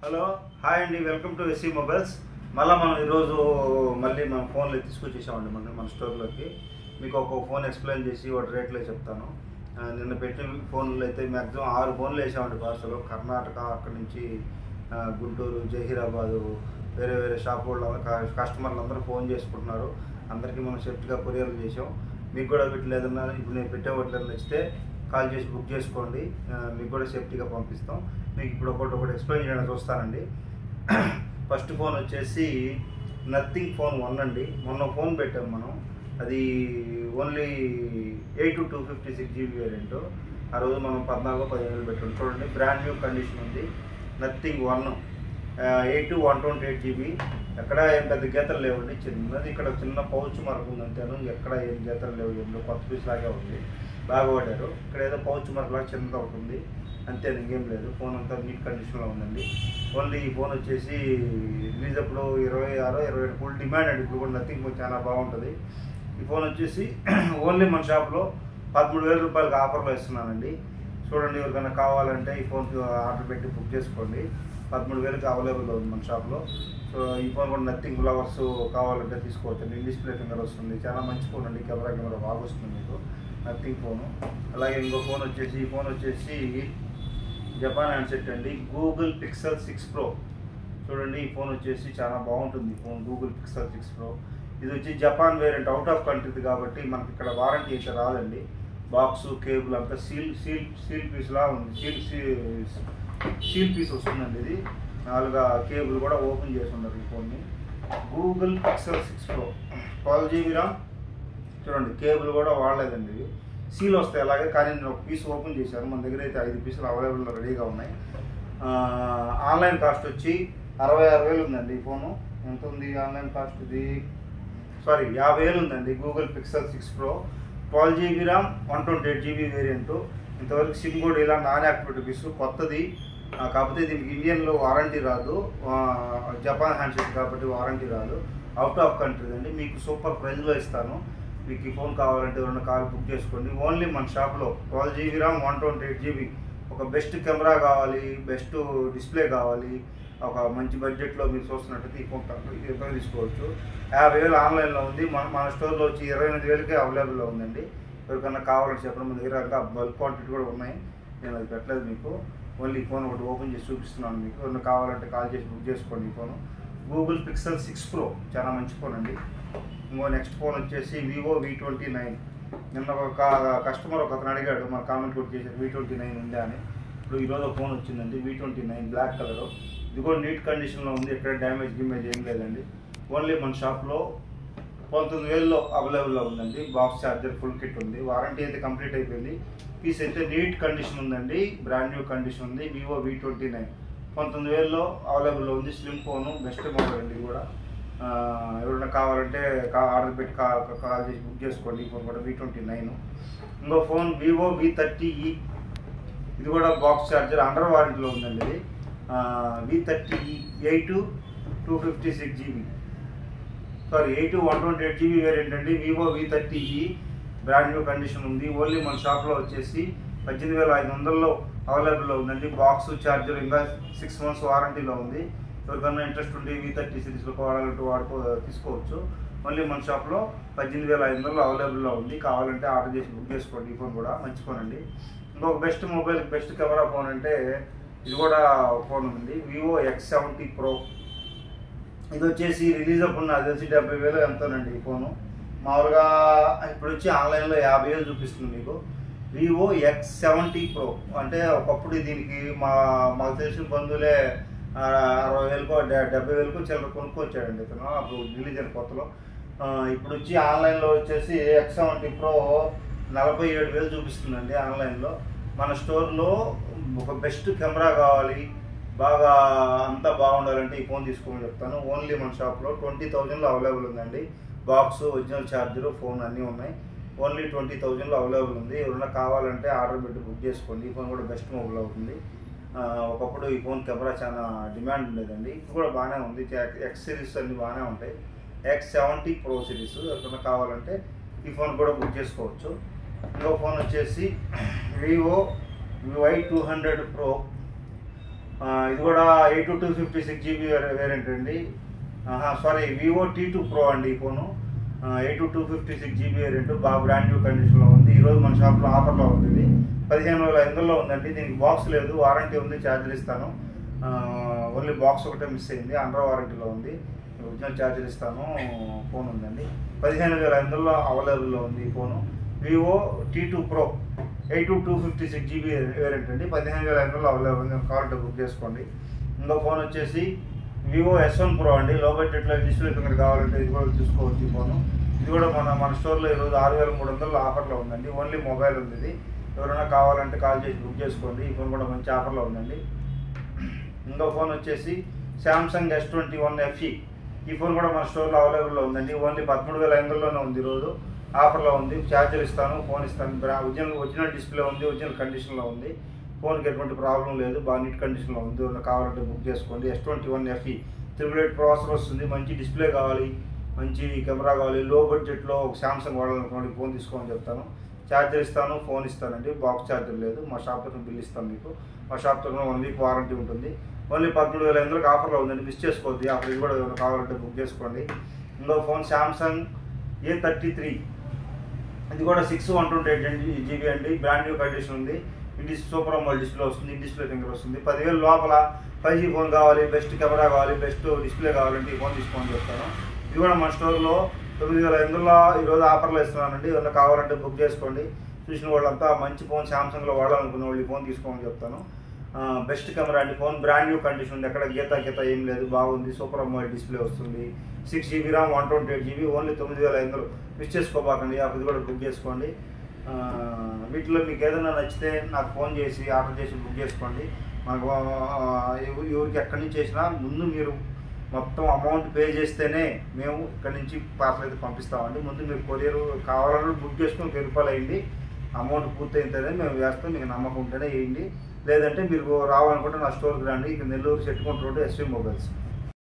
Hello hi అండి, welcome to SC mobiles. మనం ఈరోజు మన ఫోన్లు తీసుకొచ్చేసామండి మన స్టోర్లోకి. మీకు ఒక ఫోన్ ఎక్స్ప్లెయిన్ చేసి వాటి రేట్లో చెప్తాను. నిన్న పెట్టిన ఫోన్లు అయితే మ్యాక్సిమం 6 ఫోన్లు వేసామండి పార్సల్. కర్ణాటక అక్కడి నుంచి గుంటూరు, జహీరాబాదు, వేరే షాప్ వాళ్ళు కస్టమర్లు అందరూ ఫోన్ చేసుకుంటున్నారు. అందరికీ మనం సేఫ్టీగా కొరియర్లు చేసాం. మీకు కూడా వీటి ఏదన్నా ఇప్పుడు నేను పెట్టే వాటిలో నచ్చితే కాల్ చేసి బుక్ చేసుకోండి, మీకు కూడా సేఫ్టీగా పంపిస్తాం. మీకు ఇప్పుడు ఒకటి ఎక్స్ప్లెయిన్ చేయడానికి చూస్తానండి. ఫస్ట్ ఫోన్ వచ్చేసి నథింగ్ ఫోన్ 1 అండి. మొన్న ఫోన్ పెట్టాం మనం, అది ఓన్లీ 8-256 GB వేరియంట్. ఆ రోజు మనం 14-15 పెట్టాం. చూడండి, బ్రాండ్ న్యూ కండిషన్ ఉంది. Nothing 1 8-128 GB. ఎక్కడ ఏం పెద్ద గీతలు లేవండి, చిన్నది ఇక్కడ చిన్న పౌచ్ మరకు ఉంది అంతేను. ఎక్కడ ఏం గీతలు లేవు, ఏం కొత్త పీస్ లాగే ఉంది, బాగా వాడారు. ఇక్కడ ఏదో పౌచ్ మరకులాగా చిన్నది అవుతుంది అంతే, ఇంకేం లేదు. ఫోన్ అంతా నీట్ కండిషన్లో ఉందండి. ఓన్లీ ఈ ఫోన్ వచ్చేసి రిలీజ్ అప్పుడు 26-27 ఫుల్ డిమాండ్ అండి. ఇప్పుడు కూడా నథింగ్ చాలా బాగుంటుంది. ఈ ఫోన్ వచ్చేసి ఓన్లీ మన షాప్లో 13,000 రూపాయలకి ఆఫర్లో ఇస్తున్నానండి. చూడండి, ఎవరికైనా కావాలంటే ఈ ఫోన్కి ఆర్డర్ పెట్టి బుక్ చేసుకోండి. 13,000కి అవైలబుల్ ఉంది మన షాప్లో. సో ఈ ఫోన్ కూడా నథింగ్ ఫ్లవర్స్ కావాలంటే తీసుకోవచ్చండి. డిస్ప్లే ఫింగర్ వస్తుంది, చాలా మంచి ఫోన్ అండి. కెమెరా బాగా వస్తుంది మీకు నథింగ్ ఫోను. అలాగే ఇంకో ఫోన్ వచ్చేసి, ఈ ఫోన్ వచ్చేసి జపాన్ హ్యాండ్సెట్ అండి, గూగుల్ పిక్సెల్ 6 Pro. చూడండి, ఈ ఫోన్ వచ్చేసి చాలా బాగుంటుంది ఫోన్, గూగుల్ పిక్సెల్ 6 Pro. ఇది వచ్చి జపాన్ వేరియంట్, అవుట్ ఆఫ్ కంట్రీది కాబట్టి మనకి ఇక్కడ వారంటీ అయితే రాదండి. బాక్సు, కేబుల్ అంతా సీల్ పీస్లా ఉంది, సీల్ పీస్ వస్తుందండి. ఇది 4 కేబుల్ కూడా ఓపెన్ చేసి ఉన్నారు ఈ ఫోన్ని. Google pixel 6 Pro 12 GB RAM. చూడండి, కేబుల్ కూడా వాడలేదండి, ఇది సీల్ వస్తాయి అలాగే. కానీ నేను ఒక పీస్ ఓపెన్ చేశాను. మన దగ్గర అయితే 5 పీసులు అవైలబుల్ రెడీగా ఉన్నాయి. ఆన్లైన్ కాస్ట్ వచ్చి 66,000 ఉందండి ఈ ఫోను. ఎంత ఉంది ఆన్లైన్ కాస్ట్? ఇది 50,000 ఉందండి. Google pixel 6 Pro 12 GB RAM 128 GB variant. ఇంతవరకు సిమ్ కూడా ఇలా నాన్ యాక్టివేట్ పీసు, కొత్తది. కాకపోతే దీనికి ఇండియన్లో వారంటీ రాదు, జపాన్ హ్యాండ్సెట్ కాబట్టి వారంటీ రాదు. అవుట్ ఆఫ్ కంట్రీ అండి. మీకు సూపర్ ప్రైజ్లో ఇస్తాను. మీకు ఈ ఫోన్ కావాలంటే ఎవరైనా కాల్ బుక్ చేసుకోండి. ఓన్లీ మన షాప్లో 12 GB RAM 128 GB. ఒక బెస్ట్ కెమెరా కావాలి, బెస్ట్ డిస్ప్లే కావాలి, ఒక మంచి బడ్జెట్లో మీరు చూస్తున్నట్టయితే ఈ ఫోన్ తీసుకోవచ్చు. 50,000 ఆన్లైన్లో ఉంది. మన స్టోర్లో వచ్చి 28,000కే అవైలబుల్లో ఉందండి. ఎవరికైనా కావాలంటే చెప్పడం, మన దగ్గర ఇంకా బల్క్ క్వాంటిటీ కూడా ఉన్నాయి. నేను అది పెట్టలేదు మీకు. ఓన్లీ ఈ ఫోన్ ఒకటి ఓపెన్ చేసి చూపిస్తున్నాను మీకు. ఎవరైనా కావాలంటే కాల్ చేసి బుక్ చేసుకోండి ఈ ఫోను. గూగుల్ పిక్సెల్ 6 Pro చాలా మంచి ఫోన్ అండి. ఇంకో నెక్స్ట్ ఫోన్ వచ్చేసి వివో V29. నిన్న ఒక కస్టమర్ అతను అడిగాడు, మన కామెంట్ కూడా చేశారు V29 ఉందా అని. ఇప్పుడు ఈరోజు ఒక ఫోన్ వచ్చిందండి, V29 బ్లాక్ కలర్. ఇది కూడా నీట్ కండిషన్లో ఉంది, ఎక్కడ డ్యామేజ్ ఏం లేదండి. ఓన్లీ మన షాప్లో 19,000లో అవైలబుల్లో ఉందండి. బాక్స్ ఛార్జర్, ఫుల్ కిట్ ఉంది. వారంటీ అయితే కంప్లీట్ అయిపోయింది. పీస్ అయితే నీట్ కండిషన్ ఉందండి, బ్రాండ్ న్యూ కండిషన్ ఉంది. వివో V29 19,000లో అవైలబుల్లో ఉంది. స్లిమ్ ఫోను, బెస్ట్ మోడల్ అండి. ఇది కూడా ఎవరైనా కావాలంటే ఆర్డర్ పెట్టి కాల్ చేసి బుక్ చేసుకోండి. ఈ ఫోన్ కూడా V29. ఇంకో ఫోన్ వివో V30e. ఇది కూడా బాక్స్ ఛార్జర్, అండర్ వారంటీలో ఉందండి. ఇది V30e 8-256 GB, 8-128 GB వేరియంట్ అండి. Vivo V30e brand new condition ఉంది. ఓన్లీ మన షాప్లో వచ్చేసి 18,500లో అవైలబుల్లో ఉందండి. బాక్స్ ఛార్జర్ ఇంకా 6 months వారంటీలో ఉంది. ఎవరికన్నా ఇంట్రెస్ట్ ఉంటే V30 సిరీస్లో వాడాలంటే తీసుకోవచ్చు. ఓన్లీ మన షాప్లో 18,500లో అవైలబుల్లో ఉంది. కావాలంటే ఆర్డర్ చేసి బుక్ చేసుకోండి. ఈ ఫోన్ కూడా మంచి ఫోన్ అండి. ఇంకొక best mobile, best camera phone అంటే ఇది కూడా ఫోన్ ఉంది, వివో X70 Pro. ఇది వచ్చేసి రిలీజ్ అప్పుడు నాకు తెలిసి 70,000 ఎంతోనండి ఈ ఫోను. మామూలుగా ఇప్పుడు వచ్చి ఆన్లైన్లో 50,000 చూపిస్తుంది మీకు. వివో X70 Pro అంటే ఒకప్పుడు దీనికి మాకు తెలిసిన బంధువులే 60,000కో 70,000కో చిల్లర కొనుక్కొచ్చాడండి ఇతను, అప్పుడు రిలీజ్ అయిన కొత్తలో. ఇప్పుడు వచ్చి ఆన్లైన్లో వచ్చేసి X70 Pro 47,000 చూపిస్తుందండి ఆన్లైన్లో. మన స్టోర్లో ఒక బెస్ట్ కెమెరా కావాలి, బాగా అంతా బాగుండాలంటే ఈ ఫోన్ తీసుకోమని చెప్తాను. ఓన్లీ మన షాప్లో 20,000లో అవైలబుల్ ఉందండి. బాక్స్, ఒరిజినల్ ఛార్జరు, ఫోన్ అన్నీ ఉన్నాయి. ఓన్లీ 20,000లో అవైలబుల్ ఉంది. ఎవరైనా కావాలంటే ఆర్డర్ పెట్టి బుక్ చేసుకోండి. ఈ ఫోన్ కూడా బెస్ట్ మొబైల్ అవుతుంది. ఒకప్పుడు ఈ ఫోన్ కెమెరా చాలా డిమాండ్ ఉండేదండి, ఇప్పుడు కూడా బాగానే ఉంది. X సిరీస్ అన్నీ బాగానే ఉంటాయి. X70 Pro సిరీస్ ఎవరైనా కావాలంటే ఈ ఫోన్ కూడా బుక్ చేసుకోవచ్చు. ఇంకో ఫోన్ వచ్చేసి వివో Y200 Pro ఇది కూడా 82256 GB వేరియంట్ అండి. సారీ, వివో T2 Pro అండి ఈ ఫోను. 82256 GB వేరియంట్, బాగా బ్రాండ్ న్యూ కండిషన్లో ఉంది. ఈరోజు మన షాప్లో ఆఫర్లో ఉంది. ఇది 15,500లో ఉందండి. దీనికి బాక్స్ లేదు, వారంటీ ఉంది, ఛార్జర్ ఇస్తాను. ఓన్లీ బాక్స్ ఒకటే మిస్ అయింది, అండర్ వారంటీలో ఉంది. ఒరిజినల్ ఛార్జర్ ఇస్తాను. ఫోన్ ఉందండి, 15,500లో అవైలబుల్లో ఉంది ఈ phone. Vivo T2 Pro 82256 GB variant అండి, 15,500లో అవైలబుల్ ఉంది. కావాలంటే బుక్ చేసుకోండి. ఇంకో ఫోన్ వచ్చేసి వివో S1 Pro అండి. లో బడ్జెట్లో డిస్ప్లే ఫింగర్ కావాలంటే ఇది కూడా చూసుకోవచ్చు ఈ ఫోను. ఇది కూడా మన స్టోర్లో ఈరోజు 6,300లో ఆఫర్లో ఉందండి. ఓన్లీ మొబైల్ ఉంది ఇది. ఎవరైనా కావాలంటే కాల్ చేసి బుక్ చేసుకోండి. ఈ ఫోన్ కూడా మంచి ఆఫర్లో ఉందండి. ఇంకో ఫోన్ వచ్చేసి శాంసంగ్ S21 FE. ఈ ఫోన్ కూడా మన స్టోర్లో అవైలబుల్లో ఉందండి. ఓన్లీ 13,500లోనే ఉంది. ఈరోజు ఆఫర్లో ఉంది. ఛార్జర్ ఇస్తాను, ఫోన్ ఇస్తాను. ఒరిజినల్ డిస్ప్లే ఉంది, ఒరిజినల్ కండిషన్లో ఉంది. ఫోన్కి ఎటువంటి ప్రాబ్లం లేదు, బాగా నీట్ కండిషన్లో ఉంది. కావాలంటే బుక్ చేసుకోండి. S21 FE 888 ప్రాసెసర్ వస్తుంది. మంచి డిస్ప్లే కావాలి, మంచి కెమెరా కావాలి, లో బడ్జెట్లో ఒక శాంసంగ్ వాడాలనుకోండి ఫోన్ తీసుకోమని చెప్తాను. ఛార్జర్ ఇస్తాను, ఫోన్ ఇస్తానండి. బాక్స్ ఛార్జర్ లేదు. మా షాప్తో బిల్ ఇస్తాను మీకు. మా షాప్తో 1 వీక్ వారంటీ ఉంటుంది. ఓన్లీ 13,500కి ఆఫర్లో ఉందండి. మిస్ చేసుకోవద్దు. ఆఫర్ ఇది కూడా ఏమైనా కావాలంటే బుక్ చేసుకోండి. ఇంకో ఫోన్ శాంసంగ్ A33. ఇది కూడా 6/128 GB అండి. బ్రాండ్ న్యూ కండిషన్ ఉంది. ఇది సూపర్ అమోల్డ్ డిస్ప్లే వస్తుంది, డిస్ప్లే ఫింగర్ వస్తుంది. 10,000 లోపల 5G ఫోన్ కావాలి, బెస్ట్ కెమెరా కావాలి, బెస్ట్ డిస్ప్లే కావాలంటే ఈ ఫోన్ తీసుకోమని చెప్తాను. ఇది కూడా మన స్టోర్లో 9,500లో ఈరోజు ఆఫర్లో ఇస్తున్నానండి. ఏమన్నా కావాలంటే బుక్ చేసుకోండి. చూసిన వాళ్ళంతా మంచి ఫోన్ శాంసంగ్లో వాడాలనుకున్న వాళ్ళు ఈ ఫోన్ తీసుకోమని చెప్తాను. బెస్ట్ కెమెరా అండి. ఫోన్ బ్రాండ్ న్యూ కండిషన్ ఉంది, ఎక్కడ గీత ఏం లేదు, బాగుంది. సూపర్ అమోల్డ్ డిస్ప్లే వస్తుంది. 6GB RAM, 128GB, only 9,500. Miss చేసుకోబాకండి. ఇది కూడా బుక్ చేసుకోండి. వీటిలో మీకు ఏదైనా నచ్చితే నాకు ఫోన్ చేసి ఆర్డర్ చేసి బుక్ చేసుకోండి. మనకు ఎవరికి ఎక్కడి నుంచి చేసినా ముందు మీరు మొత్తం అమౌంట్ పే చేస్తేనే మేము ఇక్కడి నుంచి పార్సల్ అయితే పంపిస్తామండి. ముందు మీరు కొరియర్ కావాలని బుక్ చేసుకుని ₹10 అయ్యింది. అమౌంట్ పూర్తయితేనే మేము వేస్తాం. మీకు నమ్మకం ఉంటేనే వేయండి. లేదంటే మీరు రావాలనుకుంటే నా స్టోర్కి రండి. ఇక్కడ నెల్లూరు సెట్టుకుంట రోడ్డు SV మొబైల్స్.